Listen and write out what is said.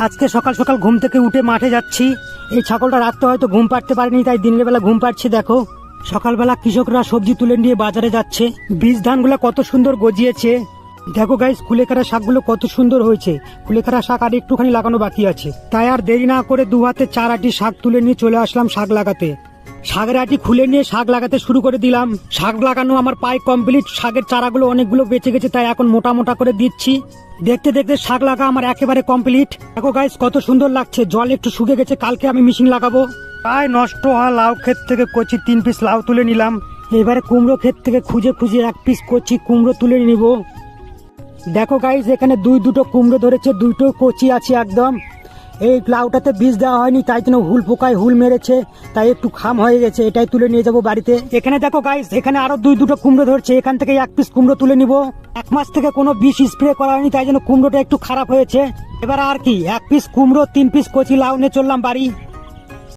আজকে সকাল সকাল ঘুম থেকে উঠে মাঠে যাচ্ছি। এই ছাগলটা রাত্রে হয়তো ঘুম পাড়তে পারেনি, তাই দিনের বেলা ঘুম পাড়ছে। দেখো সকালবেলা কৃষকরা সবজি তুলে নিয়ে বাজারে যাচ্ছে। বীজ ধানগুলো কত সুন্দর গজিয়েছে। দেখো গাইস, কুলেখাড়া শাকগুলো কত সুন্দর হয়েছে। কুলেখাড়া শাক আর একটুখানি লাগানো বাকি আছে, তাই আর দেরি না করে দু হাতে 4 আটি শাক তুলে নিয়ে চলে আসলাম শাক লাগাতে। শাকের আটি খুলে নিয়ে শাক লাগাতে শুরু করে দিলাম। শাক লাগানো আমার প্রায় কমপ্লিট। শাকের চারাগুলো অনেকগুলো বেঁচে গেছে, তাই এখন মোটা মোটা করে দিচ্ছি। দেখতে দেখতে শাক লাগা আমার একেবারে কমপ্লিট। দেখো গাইস, কত সুন্দর লাগছে। জল একটু শুকে গেছে, কালকে আমি মেশিন লাগাবো। প্রায় নষ্ট হওয়া লাউ ক্ষেত থেকে কচি 3 পিস লাউ তুলে নিলাম। এবারে কুমড়ো ক্ষেত থেকে খুঁজে খুঁজে 1 পিস কচি কুমড়ো তুলে নিব। দেখো গাইস, এখানে দুটো কুমড়ো ধরেছে, দুটো কচি আছে একদম। এই লাউটাতে বীজ দেওয়া হয়নি, তাই জন্য হুল পোকায় হুল মেরেছে, তাই একটু খাম হয়ে গেছে। এটাই তুলে নিয়ে যাবো বাড়িতে। এখানে দেখো গাইস, এখানে আরো দুটো কুমড়ো ধরছে। এখান থেকে 1 পিস কুমড়ো তুলে নিব। 1 মাস থেকে কোনো বিষ স্প্রে করা হয়নি, তাই জন্য কুমড়োটা একটু খারাপ হয়েছে। এবার আর কি, 1 পিস কুমড়ো 3 পিস কচি লাউ নিয়ে চললাম বাড়ি।